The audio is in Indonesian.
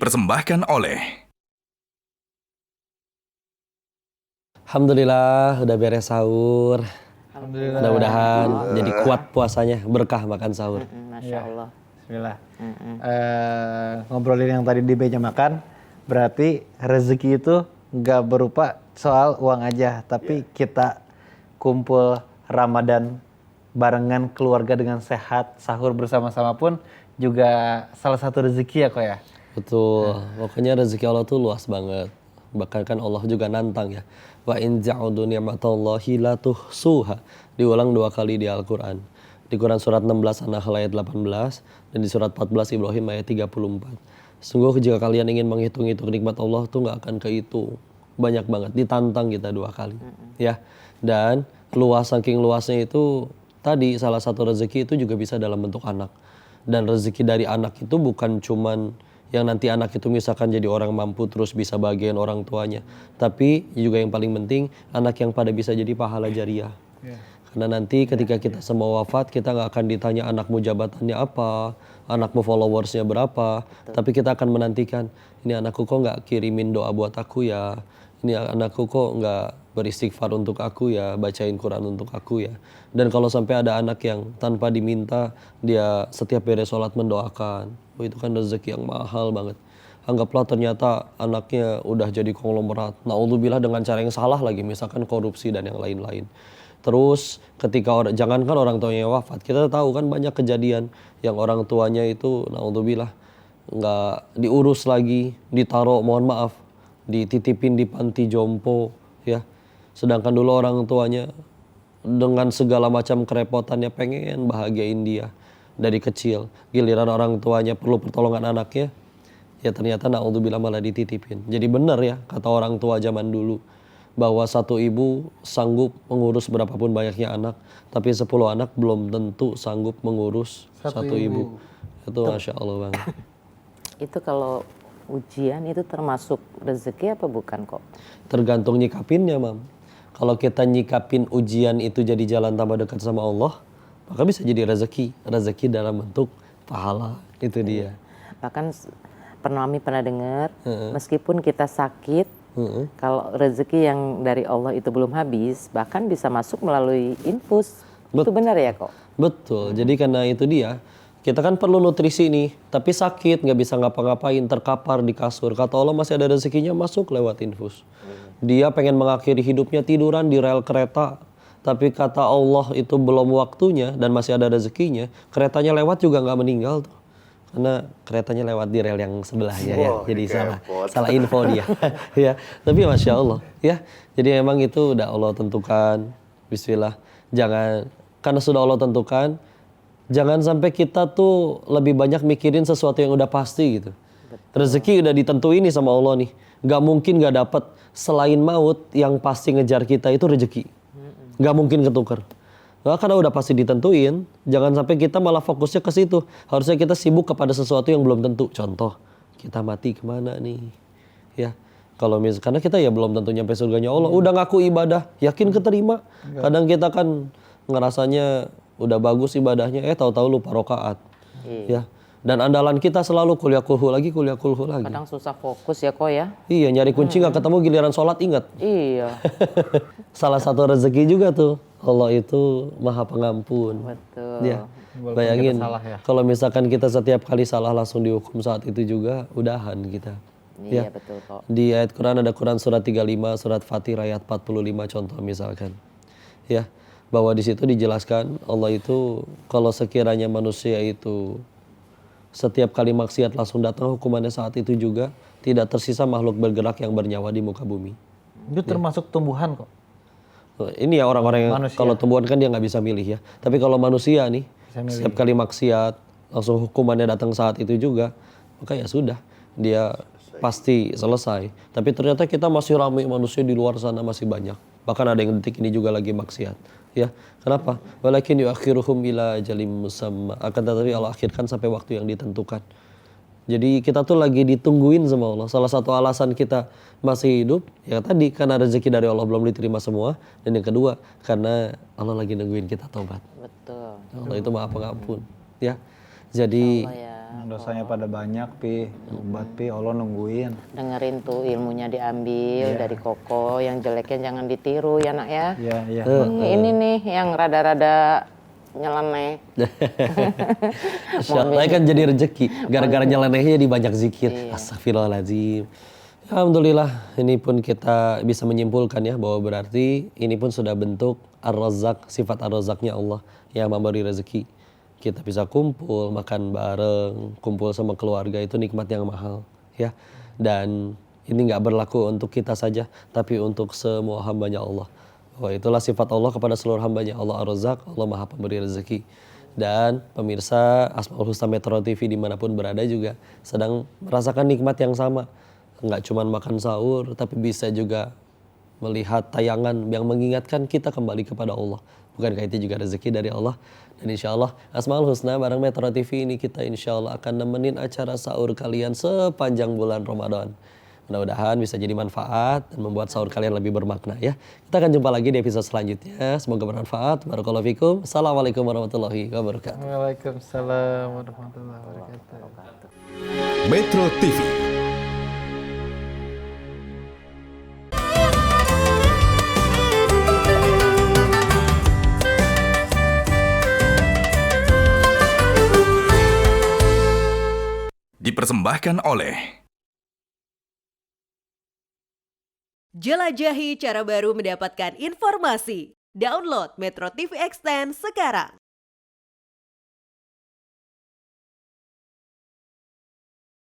dipersembahkan oleh Alhamdulillah udah beres sahur. Alhamdulillah. Mudah-mudahan jadi kuat puasanya, berkah makan sahur. Masya Allah. Bismillah. Ngobrolin yang tadi di meja makan, berarti rezeki itu nggak berupa soal uang aja, tapi kita kumpul Ramadan barengan keluarga dengan sehat, sahur bersama-sama pun juga salah satu rezeki ya kok ya. Betul, pokoknya rezeki Allah tuh luas banget. Bahkan kan Allah juga nantang ya. Wa in ja'udu ni'matallahi la tuhsuha. Diulang 2 kali di Al-Quran. Di Quran surat 16 An-Nahl ayat 18 dan di surat 14 Ibrahim ayat 34. Sungguh jika kalian ingin menghitung-hitung nikmat Allah tuh nggak akan kehitung. Banyak banget, ditantang kita 2 kali. Ya. Dan saking luasnya itu tadi salah satu rezeki itu juga bisa dalam bentuk anak. Dan rezeki dari anak itu bukan cuman yang nanti anak itu misalkan jadi orang mampu terus bisa bagian orang tuanya. Tapi juga yang paling penting anak yang pada bisa jadi pahala jariah. Karena nanti ketika kita semua wafat kita nggak akan ditanya anakmu jabatannya apa, anakmu followersnya berapa. Tapi kita akan menantikan, ini anakku kok nggak kirimin doa buat aku ya, ini anakku kok nggak beristighfar untuk aku ya, bacain Quran untuk aku ya. Dan kalau sampai ada anak yang tanpa diminta dia setiap beres sholat mendoakan, itu kan rezeki yang mahal banget. Anggaplah ternyata anaknya udah jadi konglomerat, naudzubillah dengan cara yang salah lagi, misalkan korupsi dan yang lain-lain. Terus ketika jangankan orang tuanya wafat, kita tahu kan banyak kejadian yang orang tuanya itu naudzubillah nggak diurus lagi, ditaruh mohon maaf dititipin di panti jompo ya. Sedangkan dulu orang tuanya dengan segala macam kerepotannya pengen bahagiain dia dari kecil. Giliran orang tuanya perlu pertolongan anaknya, ya ternyata naudzubillah malah dititipin. Jadi benar ya kata orang tua zaman dulu bahwa satu ibu sanggup mengurus berapapun banyaknya anak, tapi 10 anak belum tentu sanggup mengurus satu ibu. Itu Masya Allah banget. Itu kalau ujian itu termasuk rezeki apa bukan kok? Tergantung nyikapinnya, Mam. Kalau kita nyikapin ujian itu jadi jalan tambah dekat sama Allah, maka bisa jadi rezeki. Rezeki dalam bentuk pahala, itu dia. Bahkan pernah dengar, meskipun kita sakit, kalau rezeki yang dari Allah itu belum habis, bahkan bisa masuk melalui infus. Itu benar ya kok? Betul, jadi karena itu dia, kita kan perlu nutrisi nih, tapi sakit, nggak bisa ngapa-ngapain, terkapar di kasur. Kata Allah masih ada rezekinya masuk lewat infus. Dia pengen mengakhiri hidupnya tiduran di rel kereta, tapi kata Allah itu belum waktunya dan masih ada rezekinya, keretanya lewat juga nggak meninggal tuh. Karena keretanya lewat di rel yang sebelahnya ya, jadi salah info dia. Ya, tapi Masya Allah ya, jadi memang itu udah Allah tentukan. Bismillah, karena sudah Allah tentukan, jangan sampai kita tuh lebih banyak mikirin sesuatu yang udah pasti gitu. Rezeki udah ditentuin nih sama Allah nih, nggak mungkin nggak dapet. Selain maut yang pasti ngejar kita itu rezeki, nggak mungkin ketukar. Nah, karena udah pasti ditentuin, jangan sampai kita malah fokusnya ke situ. Harusnya kita sibuk kepada sesuatu yang belum tentu. Contoh, kita mati kemana nih? Ya, kalau karena kita ya belum tentu nyampe surganya Allah. Udah ngaku ibadah, yakin keterima. Kadang kita kan ngerasanya udah bagus ibadahnya, tahu-tahu lupa rakaat. Ya. Dan andalan kita selalu kuliah kulhu lagi. Kadang susah fokus ya kok ya. Iya, nyari kunci nggak ketemu, giliran sholat ingat. Iya. Salah satu rezeki juga tuh, Allah itu maha pengampun. Betul. Ya, bayangin kalau misalkan kita setiap kali salah langsung dihukum saat itu juga, udahan kita. Iya, betul kok. Di ayat Quran ada Quran surat 35, surat Fatir ayat 45 contoh misalkan. Ya, bahwa di situ dijelaskan Allah itu kalau sekiranya manusia itu setiap kali maksiat langsung datang hukumannya saat itu juga, tidak tersisa makhluk bergerak yang bernyawa di muka bumi. Itu termasuk tumbuhan kok. Ini ya orang-orang yang kalau tumbuhan kan dia nggak bisa milih ya. Tapi kalau manusia nih, setiap kali maksiat langsung hukumannya datang saat itu juga, maka ya sudah, dia pasti selesai. Tapi ternyata kita masih ramai manusia di luar sana masih banyak. Bahkan ada yang detik ini juga lagi maksiat. Ya, kenapa? Walakin yuakhiruhum ila ajalim musamma. Akan tetapi Allah akhirkan sampai waktu yang ditentukan. Jadi kita tuh lagi ditungguin sama Allah. Salah satu alasan kita masih hidup, ya tadi karena rezeki dari Allah belum diterima semua. Dan yang kedua, karena Allah lagi nungguin kita tobat. Betul. Allah itu maha pengampun. Ya, jadi Dosanya pada banyak, Pi. Obat, Pi. Allah nungguin. Dengerin tuh ilmunya diambil dari Koko, yang jeleknya jangan ditiru ya nak ya. Iya, iya. Ini nih yang rada-rada nyeleneh. Saya kan jadi rezeki gara-gara nyelenehnya di banyak zikir. Astagfirullahaladzim. Alhamdulillah, ini pun kita bisa menyimpulkan ya bahwa berarti ini pun sudah bentuk Ar-Razzaq, sifat Ar-Razzaqnya Allah yang memberi rezeki. Kita bisa kumpul, makan bareng, kumpul sama keluarga itu nikmat yang mahal ya. Dan ini nggak berlaku untuk kita saja, tapi untuk semua hambanya Allah. Bahwa itulah sifat Allah kepada seluruh hambanya. Allah Ar-Razzaq, Allah Maha Pemberi rezeki. Dan pemirsa Asmaul Husna Metro TV dimanapun berada juga sedang merasakan nikmat yang sama. Nggak cuma makan sahur, tapi bisa juga melihat tayangan yang mengingatkan kita kembali kepada Allah. Bukankah itu juga rezeki dari Allah? Dan insya Allah Asmaul Husna bareng Metro TV ini kita insya Allah akan nemenin acara sahur kalian sepanjang bulan Ramadan. Mudah-mudahan bisa jadi manfaat dan membuat sahur kalian lebih bermakna ya. Kita akan jumpa lagi di episode selanjutnya. Semoga bermanfaat. Barakallahu fikum. Assalamualaikum warahmatullahi wabarakatuh. Waalaikumsalam warahmatullahi wabarakatuh. Metro TV. Dipersembahkan oleh Jelajahi cara baru mendapatkan informasi. Download Metro TV Extend sekarang.